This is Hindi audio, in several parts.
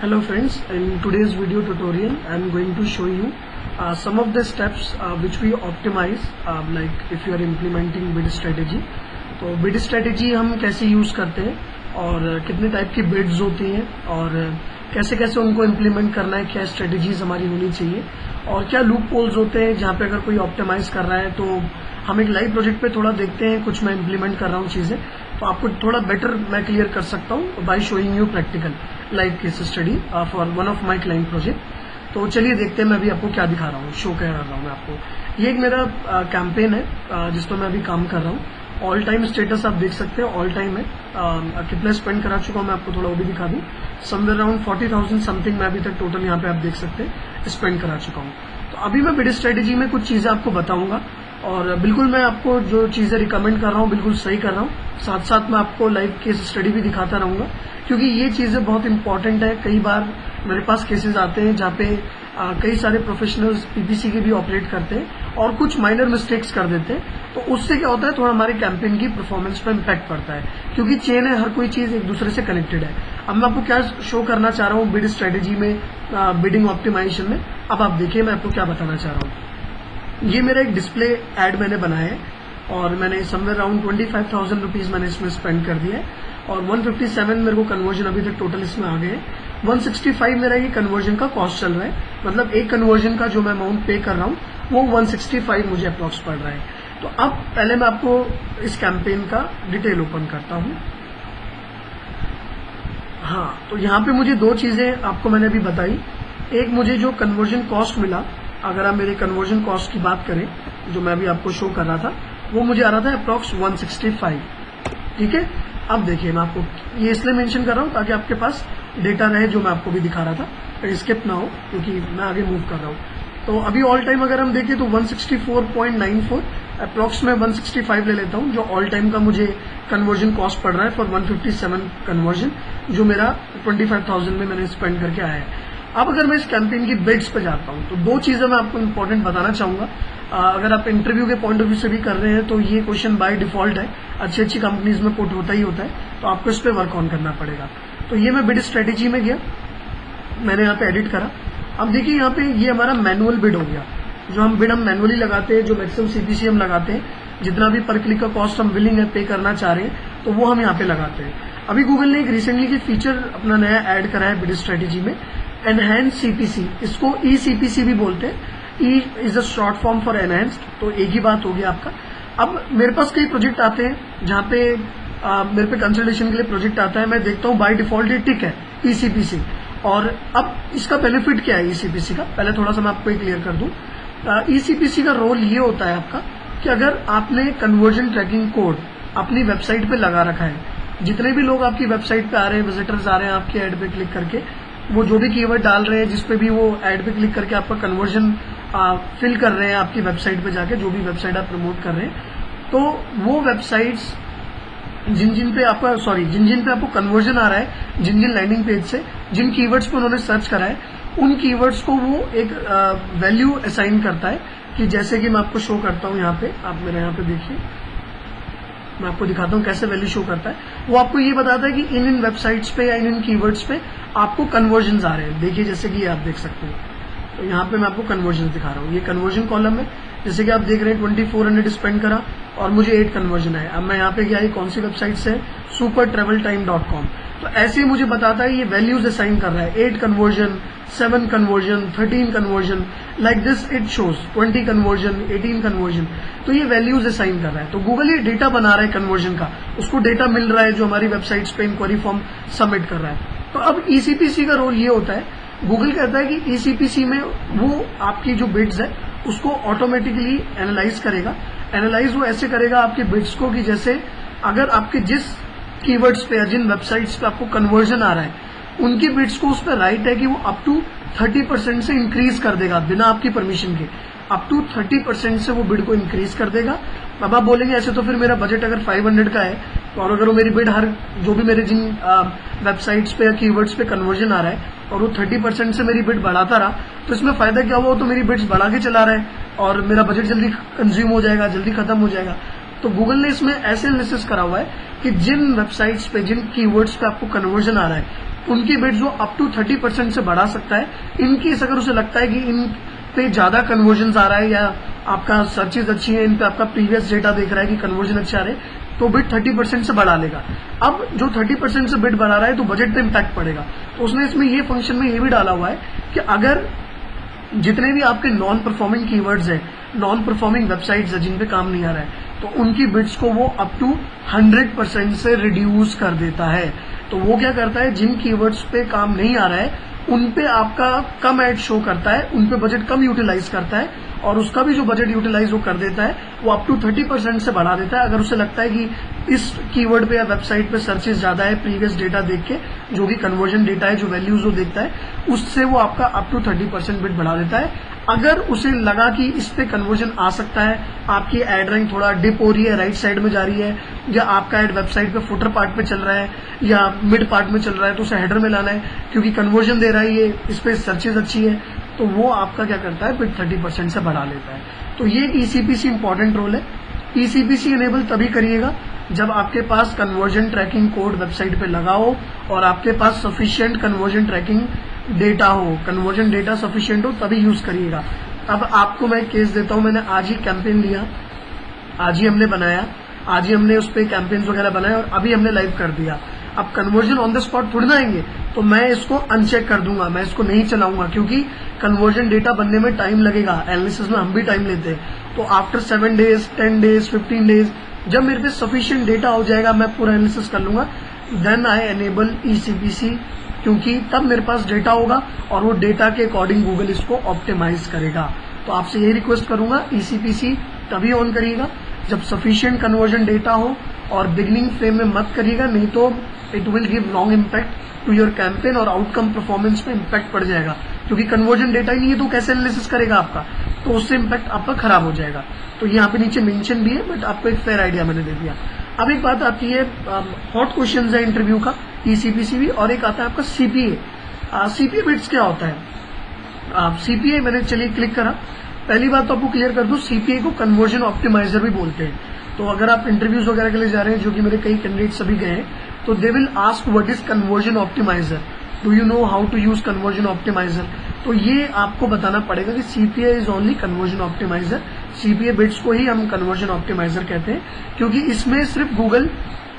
Hello friends, in today's video tutorial I am going to show you some of the steps which we optimize like if you are implementing bid strategy. तो bid strategy हम कैसे यूज करते हैं और कितने टाइप की bids होती हैं और कैसे कैसे उनको इम्प्लीमेंट करना है, क्या स्ट्रेटेजीज हमारी होनी चाहिए और क्या लूप होल्स होते हैं जहाँ पे अगर कोई ऑप्टिमाइज कर रहा है तो हम एक लाइव प्रोजेक्ट पे थोड़ा देखते हैं, कुछ मैं इम्प्लीमेंट कर रहा हूँ चीजें तो आपको थोड़ा बेटर मैं क्लियर कर सकता हूँ by showing you practical live case study for one of my client project. तो चलिए देखते हैं मैं अभी आपको क्या दिखा रहा हूँ, शो कर रहा हूँ मैं आपको। ये एक मेरा कैंपेन है जिस पर मैं अभी काम कर रहा हूँ। ऑल टाइम स्टेटस आप देख सकते हैं, ऑल टाइम है। कितना स्पेंड करा चुका हूँ मैं आपको थोड़ा वो भी दिखा दूँ। समवेयर अराउंड 40,000 समथिंग मैं अभी तक टोटल यहाँ पे आप देख सकते हैं स्पेंड करा चुका हूँ। तो अभी मैं बिड स्ट्रेटेजी में कुछ चीजें आपको बताऊंगा और बिल्कुल मैं आपको जो चीजें रिकमेंड कर रहा हूँ बिल्कुल सही कर रहा हूँ। साथ साथ मैं आपको लाइव केस स्टडी भी दिखाता रहूंगा क्योंकि ये चीजें बहुत इंपॉर्टेंट है। कई बार मेरे पास केसेस आते हैं जहाँ पे कई सारे प्रोफेशनल्स पीपीसी के भी ऑपरेट करते हैं और कुछ माइनर मिस्टेक्स कर देते हैं, तो उससे क्या होता है थोड़ा हमारे कैंपेन की परफॉर्मेंस पर इम्पैक्ट पड़ता है क्योंकि चेन है, हर कोई चीज एक दूसरे से कनेक्टेड है। अब मैं आपको क्या शो करना चाह रहा हूँ बिड स्ट्रेटेजी में, बिडिंग ऑप्टिमाइजेशन में। अब आप देखिए मैं आपको क्या बताना चाह रहा हूँ। ये मेरा एक डिस्प्ले एड मैंने बनाया है और मैंने समवेयर अराउंड 25,000 रुपीज मैंने इसमें स्पेंड कर दिया है और 157 मेरे को कन्वर्जन अभी तक टोटल इसमें आ गए हैं। 165 मेरा ये कन्वर्जन का कॉस्ट चल रहा है, मतलब एक कन्वर्जन का जो मैं अमाउंट पे कर रहा हूँ वो 165 मुझे अप्रॉक्स पड़ रहा है। तो अब पहले मैं आपको इस कैंपेन का डिटेल ओपन करता हूँ। हाँ, तो यहाँ पे मुझे दो चीजें आपको मैंने अभी बताई। एक मुझे जो कन्वर्जन कॉस्ट मिला, अगर आप मेरे कन्वर्जन कॉस्ट की बात करें जो मैं अभी आपको शो कर रहा था, वो मुझे आ रहा था अप्रॉक्स 165। ठीक है, अब देखिए मैं आपको ये इसलिए मेंशन कर रहा हूँ ताकि आपके पास डेटा रहे जो मैं आपको भी दिखा रहा था, स्किप ना हो क्योंकि मैं आगे मूव कर रहा हूँ। तो अभी ऑल टाइम अगर हम देखें तो 164.94 अप्रॉक्स में 165 ले लेता हूँ जो ऑल टाइम का मुझे कन्वर्जन कॉस्ट पड़ रहा है फॉर 157 कन्वर्जन जो मेरा 25,000 में मैंने स्पेंड करके आया है। अब अगर मैं इस कैंपेन की बिड्स पे जाता हूँ तो दो चीजें मैं आपको इंपॉर्टेंट बताना चाहूंगा। अगर आप इंटरव्यू के पॉइंट ऑफ व्यू से भी कर रहे हैं तो ये क्वेश्चन बाय डिफॉल्ट है, अच्छी अच्छी कंपनीज में पुट होता ही होता है, तो आपको इस पे वर्क ऑन करना पड़ेगा। तो ये मैं बिड स्ट्रेटेजी में गया, मैंने यहाँ पे एडिट करा। अब देखिए यहाँ पे ये हमारा मैनुअल बिड हो गया, जो हम बिड हम मैनुअली लगाते हैं, जो मैक्सिमम सीपीसी हम लगाते हैं, जितना भी पर क्लिक का कॉस्ट हम विलिंग है पे करना चाह रहे हैं तो वो हम यहाँ पे लगाते हैं। अभी गूगल ने एक रिसेंटली की फीचर अपना नया ऐड करा है बिड स्ट्रेटेजी में, एनहेंस सीपीसी, इसको ई सीपीसी भी बोलते हैं। E is a short form for enhanced, तो एक ही बात होगी आपका। अब मेरे पास कई प्रोजेक्ट आते हैं जहाँ पे मेरे पे कंसल्टेशन के लिए प्रोजेक्ट आता है, मैं देखता हूँ बाय डिफॉल्ट ये टिक है ईसीपीसी। और अब इसका बेनिफिट क्या है ईसीपीसी का, पहले थोड़ा सा मैं आपको क्लियर कर दूं। ईसीपीसी का रोल ये होता है आपका कि अगर आपने कन्वर्जन ट्रैकिंग कोड अपनी वेबसाइट पे लगा रखा है, जितने भी लोग आपकी वेबसाइट पे आ रहे हैं, विजिटर्स आ रहे हैं आपके एड पे क्लिक करके, वो जो भी कीवर्ड डाल रहे हैं जिसपे भी वो एड पे क्लिक करके आपका कन्वर्जन फिल कर रहे हैं आपकी वेबसाइट पे जाके, जो भी वेबसाइट आप प्रमोट कर रहे हैं, तो वो वेबसाइट्स जिन जिन पे आपको कन्वर्जन आ रहा है, जिन जिन लैंडिंग पेज से जिन कीवर्ड्स पे उन्होंने सर्च करा है, उन कीवर्ड्स को वो एक वैल्यू असाइन करता है। कि जैसे कि मैं आपको शो करता हूँ यहाँ पे, आप मेरे यहाँ पे देखिए, मैं आपको दिखाता हूँ कैसे वैल्यू शो करता है। वो आपको ये बताता है कि इन वेबसाइट्स पे या इन कीवर्ड्स पे आपको कन्वर्जन आ रहे हैं। देखिए जैसे कि आप देख सकते हैं, तो यहाँ पे मैं आपको कन्वर्जन दिखा रहा हूँ, ये कन्वर्जन कॉलम है। जैसे कि आप देख रहे हैं 2400 स्पेंड करा और मुझे 8 कन्वर्जन है। अब मैं यहाँ पे गया, ये कौन सी वेबसाइट से, supertraveltime.com। तो ऐसे ही मुझे बताता है ये वैल्यूज असाइन कर रहा है, 8 conversion, 7 conversion, 13 conversion, like this it shows 20 conversion, 18 conversion. तो ये वैल्यूज असाइन कर रहा है। तो गूगल ये डेटा बना रहा है कन्वर्जन का, उसको डेटा मिल रहा है जो हमारी वेबसाइट्स पे इंक्वायरी फॉर्म सबमिट कर रहा है। तो अब ईसीपीसी का रोल ये होता है, गूगल कहता है कि ईसीपीसी में वो आपकी जो बिड्स है उसको ऑटोमेटिकली एनालाइज करेगा। एनालाइज वो ऐसे करेगा आपके बिड्स को कि जैसे अगर आपके जिस कीवर्ड्स पे या जिन वेबसाइट्स पे आपको कन्वर्जन आ रहा है, उनकी बिड्स को उस पर राइट है कि वो अप टू 30% से इंक्रीज कर देगा बिना आपकी परमिशन के। अप टू 30% से वो बिड को इंक्रीज कर देगा। अब आप बोलेंगे ऐसे तो फिर मेरा बजट अगर 500 का है तो और अगर वो मेरी बिड हर जो भी मेरे जिन वेबसाइट्स पे या कीवर्ड्स पे कन्वर्जन आ रहा है और वो 30% से मेरी बिड बढ़ाता रहा, तो इसमें फायदा क्या हुआ, वो तो मेरी बिड्स बढ़ा के चला रहा है और मेरा बजट जल्दी कंज्यूम हो जाएगा, जल्दी खत्म हो जाएगा। तो गूगल ने इसमें ऐसे एनालिसिस करा हुआ है कि जिन वेबसाइट्स पे जिन कीवर्ड्स पे आपको कन्वर्जन आ रहा है उनकी बिड्स वो अप टू 30% से बढ़ा सकता है। इनकेस अगर उसे लगता है कि इन पे ज्यादा कन्वर्जन आ रहा है या आपका सर्चेज अच्छी है, इन पे आपका प्रीवियस डेटा देख रहा है कि कन्वर्जन अच्छे आ रहे हैं, तो बिड 30% से बढ़ा लेगा। अब जो 30% से बिड बढ़ा रहा है तो बजट पे इम्पैक्ट पड़ेगा, तो उसने इसमें ये फंक्शन में ये भी डाला हुआ है कि अगर जितने भी आपके नॉन परफॉर्मिंग कीवर्ड्स हैं, नॉन परफॉर्मिंग वेबसाइट्स है जिन पे काम नहीं आ रहा है, तो उनकी बिड्स को वो अप टू 100% से रिड्यूस कर देता है। तो वो क्या करता है, जिन कीवर्ड्स पे काम नहीं आ रहा है उन पे आपका कम एड शो करता है, उन पे बजट कम यूटिलाइज करता है, और उसका भी जो बजट यूटिलाइज वो कर देता है वो अप टू 30% से बढ़ा देता है। अगर उसे लगता है कि इस कीवर्ड पे या वेबसाइट पे सर्चेस ज्यादा है प्रीवियस डेटा देख के, जो भी कन्वर्जन डेटा है, जो वैल्यूज वो देखता है, उससे वो आपका अप टू 30% बिड बढ़ा देता है। अगर उसे लगा कि इस पे कन्वर्जन आ सकता है, आपकी एड रैंक थोड़ा डिप हो रही है, राइट साइड में जा रही है, या आपका एड वेबसाइट पे फुटर पार्ट पे चल रहा है या मिड पार्ट में चल रहा है, तो उसे हेडर में लाना है क्योंकि कन्वर्जन दे रहा है ये, इस पे सर्चेज अच्छी है, तो वो आपका क्या करता है, बिड 30% से बढ़ा लेता है। तो ये एक ईसीपीसी इंपॉर्टेंट रोल है। ईसीपीसी इनेबल तभी करिएगा जब आपके पास कन्वर्जन ट्रैकिंग कोड वेबसाइट पे लगा हो और आपके पास सफिशिएंट कन्वर्जन ट्रैकिंग डेटा हो, कन्वर्जन डेटा सफिशिएंट हो, तभी यूज करिएगा। अब आपको मैं केस देता हूं, मैंने आज ही कैंपेन लिया, आज ही हमने बनाया, आज ही हमने उस पर कैंपेन्स वगैरह बनाए और अभी हमने लाइव कर दिया। अब कन्वर्जन ऑन द स्पॉट थोड़ी ना आएंगे, तो मैं इसको अनचेक कर दूंगा, मैं इसको नहीं चलाऊंगा क्योंकि कन्वर्जन डेटा बनने में टाइम लगेगा, एनालिसिस में हम भी टाइम लेते हैं। तो आफ्टर 7 डेज, 10 डेज, 15 डेज, जब मेरे पे सफिशिएंट डेटा हो जाएगा, मैं पूरा एनालिसिस कर लूंगा, देन आई एनेबल ईसीपीसी, क्योंकि तब मेरे पास डेटा होगा और वो डेटा के अकॉर्डिंग गूगल इसको ऑप्टिमाइज करेगा। तो आपसे यही रिक्वेस्ट करूंगा, ईसीपीसी तभी ऑन करिएगा जब सफिशिएंट कन्वर्जन डेटा हो, और बिगिनिंग फ्रेम में मत करिएगा, नहीं तो it will give long impact to your campaign और आउटकम परफॉर्मेंस पे इम्पैक्ट पड़ जाएगा, क्योंकि कन्वर्जन डेटा ही नहीं है तो कैसे एनालिसिस करेगा आपका, तो उससे इम्पैक्ट आपका खराब हो जाएगा। तो यहाँ पे नीचे मेंशन भी है, बट आपको एक फेयर आइडिया मैंने दे दिया। अब एक बात आती है, हॉट क्वेश्चन है इंटरव्यू का, ईसीपीसी भी, और एक आता है आपका सीपीए। सीपीए बिट्स क्या होता है? सीपीए मैंने चलिए क्लिक करा, पहली बात तो आपको क्लियर कर दूं, सीपीए को कन्वर्जन ऑप्टिमाइजर भी बोलते हैं। तो अगर आप इंटरव्यूज वगैरह के लिए जा रहे हैं, जो कि मेरे कई कैंडिडेट सभी गए हैं, तो they will ask what is conversion optimiser, do you know how to use conversion optimiser. तो ये आपको बताना पड़ेगा कि CPA is only conversion optimiser. CPA bids को ही हम कन्वर्जन ऑप्टिमाइजर कहते हैं, क्योंकि इसमें सिर्फ गूगल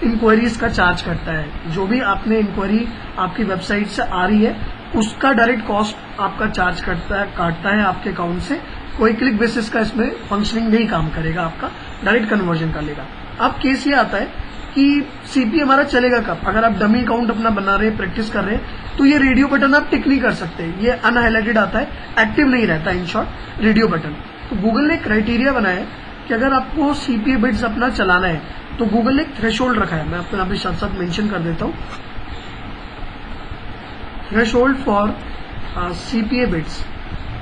इंक्वायरीज का चार्ज करता है। जो भी आपने इंक्वायरी आपकी वेबसाइट से आ रही है, उसका डायरेक्ट कॉस्ट आपका चार्ज काटता है आपके अकाउंट से। कोई क्लिक बेसिस का इसमें फंक्शनिंग नहीं काम करेगा, आपका डायरेक्ट कन्वर्जन का लेगा। अब केस ये आता है कि सीपीए हमारा चलेगा कब? अगर आप डमी अकाउंट अपना बना रहे हैं, प्रैक्टिस कर रहे हैं, तो ये रेडियो बटन आप टिक नहीं कर सकते, ये अनहाइलाइटेड आता है, एक्टिव नहीं रहता इन शॉर्ट रेडियो बटन। तो गूगल ने क्राइटेरिया बनाया है कि अगर आपको सीपीए बिट्स अपना चलाना है तो गूगल ने एक थ्रेशोल्ड रखा है, मैं आपको यहाँ पे साथ साथ मेंशन कर देता हूँ। थ्रेशोल्ड फॉर सीपीए बिट्स,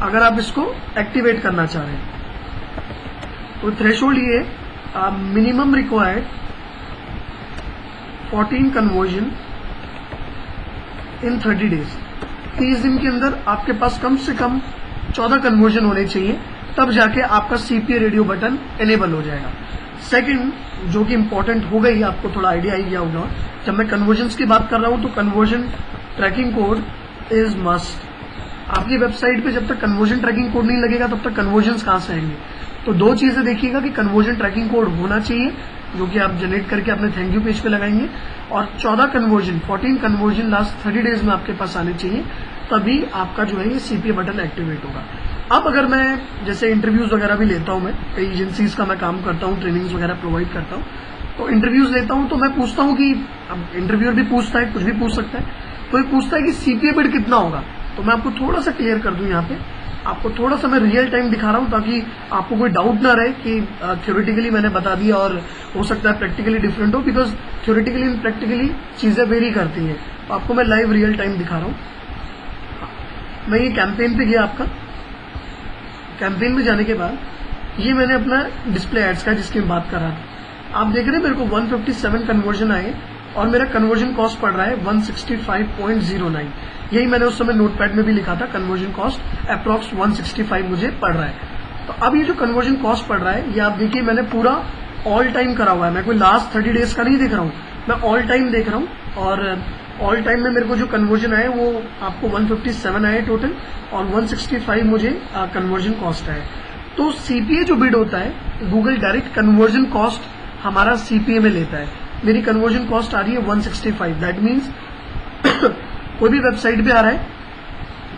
अगर आप इसको एक्टिवेट करना चाह रहे हैं तो थ्रेशोल्ड ये minimum required 14 conversion in 30 days. 30 दिन के अंदर आपके पास कम से कम 14 कन्वर्जन होने चाहिए, तब जाके आपका सीपीए रेडियो बटन एनेबल हो जाएगा। सेकंड, जो कि इंपॉर्टेंट हो गई, आपको थोड़ा आइडिया आई गया होगा, जब मैं कन्वर्जन्स की बात कर रहा हूं तो conversion tracking code is must. आपकी वेबसाइट पे जब तक कन्वर्जन ट्रैकिंग कोड नहीं लगेगा तब तक कन्वर्जन्स कहां से आएंगे? तो दो चीजें देखिएगा कि कन्वर्जन ट्रैकिंग कोड होना चाहिए, जो कि आप जनरेट करके अपने थैंक यू पेज पे लगाएंगे, और 14 कन्वर्जन लास्ट 30 डेज में आपके पास आने चाहिए, तभी आपका जो है ये सीपीए बटन एक्टिवेट होगा। अब अगर मैं जैसे इंटरव्यूज वगैरह भी लेता हूं, मैं कई एजेंसीज का मैं काम करता हूं, ट्रेनिंग्स वगैरह प्रोवाइड करता हूं, तो इंटरव्यूज लेता हूं तो मैं पूछता हूं कि, अब इंटरव्यूअर भी पूछता है, कुछ भी पूछ सकता है, तो ये पूछता है कि सीपीए बिट कितना होगा। तो मैं आपको थोड़ा सा क्लियर कर दूं, यहाँ पे आपको थोड़ा सा मैं रियल टाइम दिखा रहा हूं ताकि आपको कोई डाउट ना रहे कि थ्योरेटिकली मैंने बता दिया और हो सकता है प्रैक्टिकली डिफरेंट हो, बिकॉज थ्योरेटिकली एंड प्रैक्टिकली चीजें वेरी करती हैं। तो आपको मैं लाइव रियल टाइम दिखा रहा हूं। मैं ये कैंपेन पे गया, आपका कैंपेन में जाने के बाद ये मैंने अपना डिस्प्ले एड्स का जिसकी मैं बात कर रहा था, आप देख रहे हैं मेरे को 157 कन्वर्जन आए और मेरा कन्वर्जन कॉस्ट पड़ रहा है 165.09। यही मैंने उस समय नोटपैड में भी लिखा था, कन्वर्जन कॉस्ट अप्रॉक्स 165 मुझे पड़ रहा है। तो अब ये जो कन्वर्जन कॉस्ट पड़ रहा है, ये आप देखिए मैंने पूरा ऑल टाइम करा हुआ है, मैं कोई लास्ट 30 डेज का नहीं देख रहा हूँ, मैं ऑल टाइम देख रहा हूँ। और ऑल टाइम में मेरे को जो कन्वर्जन आए वो आपको 157 आए टोटल, और 165 मुझे कन्वर्जन कॉस्ट आए। तो सीपीए जो बिड होता है, गूगल डायरेक्ट कन्वर्जन कॉस्ट हमारा सीपीए में लेता है। मेरी कन्वर्जन कॉस्ट आ रही है 165। दैट मीन्स कोई भी वेबसाइट पे आ रहा है,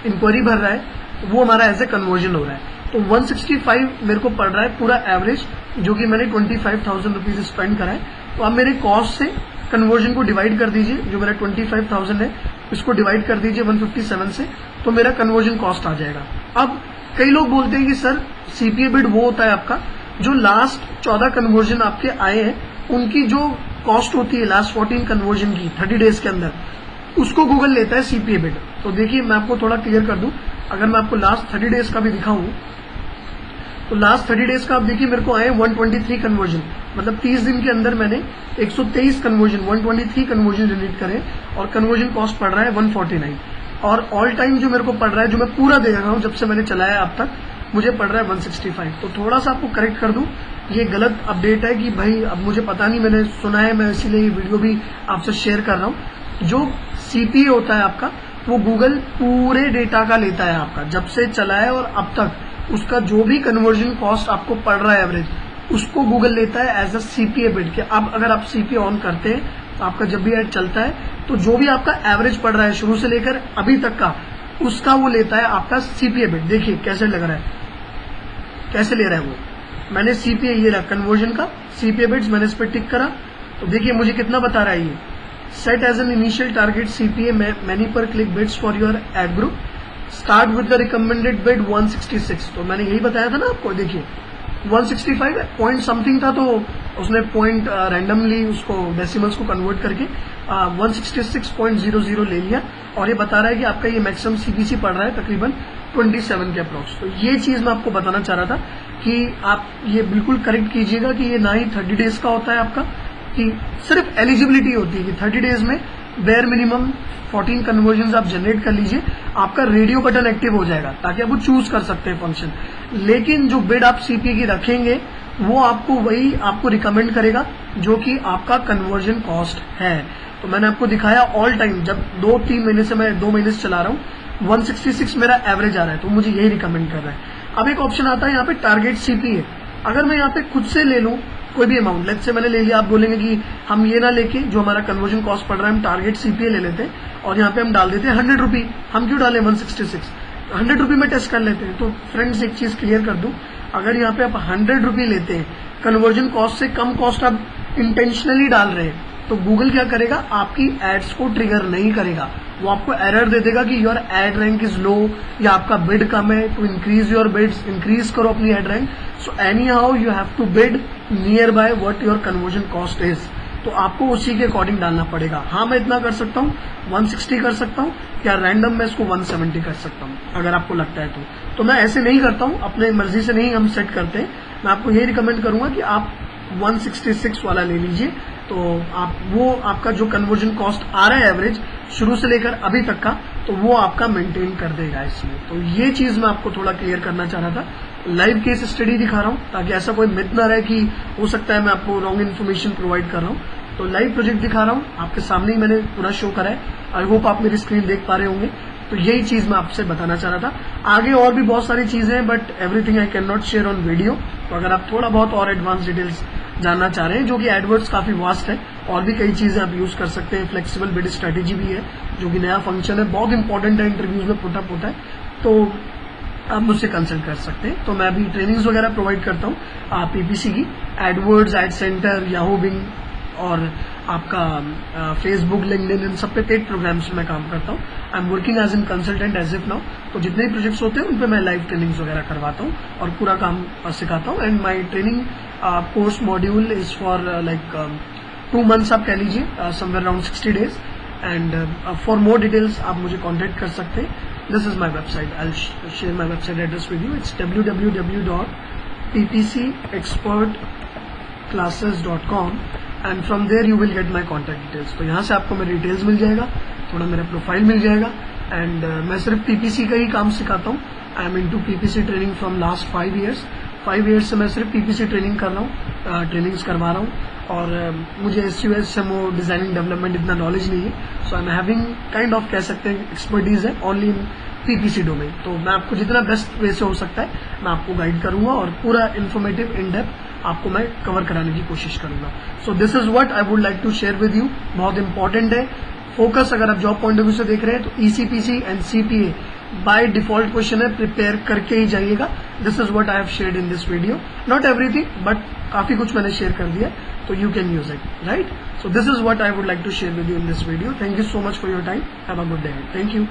इंक्वायरी भर रहा है, वो हमारा एज ए कन्वर्जन हो रहा है। तो 165 मेरे को पड़ रहा है पूरा एवरेज, जो कि मैंने 25,000 रुपीज स्पेंड करा है। तो आप मेरे कॉस्ट से कन्वर्जन को डिवाइड कर दीजिए, जो मेरा 25,000 है इसको डिवाइड कर दीजिए 157 से, तो मेरा कन्वर्जन कॉस्ट आ जाएगा। अब कई लोग बोलते हैं कि सर सीपीए बिड वो होता है आपका जो लास्ट 14 कन्वर्जन आपके आए हैं, उनकी जो कॉस्ट होती है लास्ट 14 कन्वर्जन की 30 डेज के अंदर, उसको गूगल लेता है सीपीए बिड। तो देखिए मैं आपको थोड़ा क्लियर कर दूं, अगर मैं आपको लास्ट 30 डेज का भी दिखाऊं, तो लास्ट 30 डेज का आप देखिए मेरे को आए 123 कन्वर्जन, मतलब 30 दिन के अंदर मैंने 123 कन्वर्जन 123 कन्वर्जन जनरेट करे, और कन्वर्जन कॉस्ट पड़ रहा है 149। और ऑल टाइम जो मेरे को पड़ रहा है, जो मैं पूरा देख रहा हूं जब से मैंने चलाया अब तक, मुझे पड़ रहा है 165। तो थोड़ा सा आपको करेक्ट कर दूं, ये गलत अपडेट है कि भाई अब मुझे पता नहीं, मैंने सुना है, मैं इसीलिए ये वीडियो भी आपसे शेयर कर रहा हूं। जो सीपीए होता है आपका, वो गूगल पूरे डेटा का लेता है आपका, जब से चला है और अब तक उसका जो भी कन्वर्जन कॉस्ट आपको पड़ रहा है एवरेज, उसको गूगल लेता है एज अ सीपीए बिड। कि अब अगर आप सीपीए ऑन करते हैं, आपका जब भी ऐड चलता है, तो जो भी आपका एवरेज पड़ रहा है शुरू से लेकर अभी तक का, उसका वो लेता है आपका सीपीए बिड। देखिए कैसे लग रहा है, कैसे ले रहा है वो। मैंने सीपीए ये रहा कन्वर्जन का सीपीए बिड्स, मैंने इस पर टिक करा, तो देखिए मुझे कितना बता रहा है ये। Set as an initial target CPA many पर click bids for your ad group, start with the recommended bid 166। तो मैंने यही बताया था ना आपको, देखिए 165 पॉइंट समथिंग था, तो उसने पॉइंट रैंडमली उसको डेसिमल्स को कन्वर्ट करके 166.00 ले लिया, और ये बता रहा है कि आपका ये मैक्सिमम सीपीसी पड़ रहा है तकरीबन 27 के अप्रॉक्स। तो ये चीज मैं आपको बताना चाह रहा था कि आप ये बिल्कुल करेक्ट कीजिएगा कि ये ना ही 30 डेज का होता है आपका, कि सिर्फ एलिजिबिलिटी होती है कि 30 डेज में बेयर मिनिमम 14 कन्वर्जन आप जनरेट कर लीजिए, आपका रेडियो बटन एक्टिव हो जाएगा, ताकि आप वो चूज कर सकते हैं फंक्शन। लेकिन जो बिड आप सीपीए की रखेंगे, वो आपको वही आपको रिकमेंड करेगा जो कि आपका कन्वर्जन कॉस्ट है। तो मैंने आपको दिखाया ऑल टाइम, जब 2-3 महीने से, मैं 2 महीने से चला रहा हूँ, 166 मेरा एवरेज आ रहा है, तो मुझे यही रिकमेंड कर रहा है। अब एक ऑप्शन आता है यहाँ पे टारगेट सीपीए। अगर मैं यहाँ पे खुद से ले लूं कोई भी अमाउंट, लेट्स से मैंने ले लिया, आप बोलेंगे कि हम ये ना लेके जो हमारा कन्वर्जन कॉस्ट पड़ रहा है, हम टारगेट सीपीए ले लेते हैं और यहाँ पे हम डाल देते हैं 100 रुपी। हम क्यों डालें 166, 100 रुपी में टेस्ट कर लेते हैं। तो फ्रेंड्स एक चीज क्लियर कर दूं, अगर यहाँ पे आप 100 रुपी लेते हैं, कन्वर्जन कॉस्ट से कम कॉस्ट आप इंटेंशनली डाल रहे हैं, तो गूगल क्या करेगा, आपकी एड्स को ट्रिगर नहीं करेगा, वो आपको एरर दे देगा कि your ad rank is low, या आपका बिड कम है, to increase your bids, increase करो अपनी ad rank. So anyhow you have to bid near by what your conversion cost is. तो आपको उसी के अकॉर्डिंग डालना पड़ेगा। हाँ, मैं इतना कर सकता हूँ, 160 कर सकता हूँ, या रैंडम में इसको 170 कर सकता हूँ, अगर आपको लगता है तो मैं ऐसे नहीं करता हूँ, अपने मर्जी से नहीं हम सेट करते हैं। मैं आपको यही रिकमेंड करूंगा कि आप 166 वाला ले लीजिए, तो आप वो आपका जो कन्वर्जन कॉस्ट आ रहा है एवरेज शुरू से लेकर अभी तक का, तो वो आपका मेंटेन कर देगा इसमें। तो ये चीज मैं आपको थोड़ा क्लियर करना चाह रहा था। लाइव केस स्टडी दिखा रहा हूँ ताकि ऐसा कोई मिथ ना रहे कि हो सकता है मैं आपको रॉन्ग इन्फॉर्मेशन प्रोवाइड कर रहा हूँ। तो लाइव प्रोजेक्ट दिखा रहा हूँ, आपके सामने ही मैंने पूरा शो करा है। आई होप आप मेरी स्क्रीन देख पा रहे होंगे। तो यही चीज मैं आपसे बताना चाह रहा था। आगे और भी बहुत सारी चीजें हैं, but everything I can not share on video. तो अगर आप थोड़ा बहुत और एडवांस डिटेल्स जानना चाह रहे हैं, जो कि एडवर्ड्स काफी वास्ट है, और भी कई चीजें आप यूज कर सकते हैं। फ्लेक्सिबल बिड स्ट्रेटेजी भी है, जो कि नया फंक्शन है, बहुत इंपॉर्टेंट है, इंटरव्यूज में पुटअप होता है, तो आप मुझसे कंसल्ट कर सकते हैं। तो मैं अभी ट्रेनिंग्स वगैरह प्रोवाइड करता हूँ पीपीसी की, AdWords, ad centre, Yahoo Bing और आपका फेसबुक, लिंक्डइन, इन सब पे पेड प्रोग्राम्स में काम करता हूँ। I am working as an consultant as of now. तो जितने भी प्रोजेक्ट्स होते हैं उन पे मैं लाइव ट्रेनिंग्स वगैरह करवाता हूँ और पूरा काम सिखाता हूँ। And my training course module is for like 2 months आप कह लीजिए, somewhere around 60 days। And for more details आप मुझे कॉन्टेक्ट कर सकते हैं। This is my website, I share my website address with you. It's www.ppcexpertclasses.com and from there you will get my contact details. तो यहाँ से आपको मेरी डिटेल्स मिल जाएगा, थोड़ा मेरा प्रोफाइल मिल जाएगा। एंड मैं सिर्फ पीपीसी का ही काम सिखाता हूँ। I am into PPC training from last 5 years। 5 years से मैं सिर्फ पीपीसी ट्रेनिंग कर रहा हूँ, ट्रेनिंग्स करवा रहा हूँ। और मुझे SEO SMO डिजाइनिंग डेवलपमेंट इतना नॉलेज नहीं है, so I am having kind of कह सकते हैं एक्सपर्टीज है ओनली इन PPC डोमेन। तो मैं आपको जितना बेस्ट वे से हो सकता है मैं आपको गाइड करूंगा और पूरा इन्फॉर्मेटिव इन डेप्थ आपको मैं कवर कराने की कोशिश करूंगा। So this is what I would like to share with you. बहुत इंपॉर्टेंट है फोकस, अगर आप जॉब पॉइंट ऑफ व्यू से देख रहे हैं तो ECPC and CPA by default question है, प्रिपेयर करके ही जाइएगा। This is what I have shared in this video, not everything but काफी कुछ मैंने शेयर कर दिया, तो you can use it, right. So this is what I would like to share with you in this video. Thank you so much for your time, have a good day, thank you.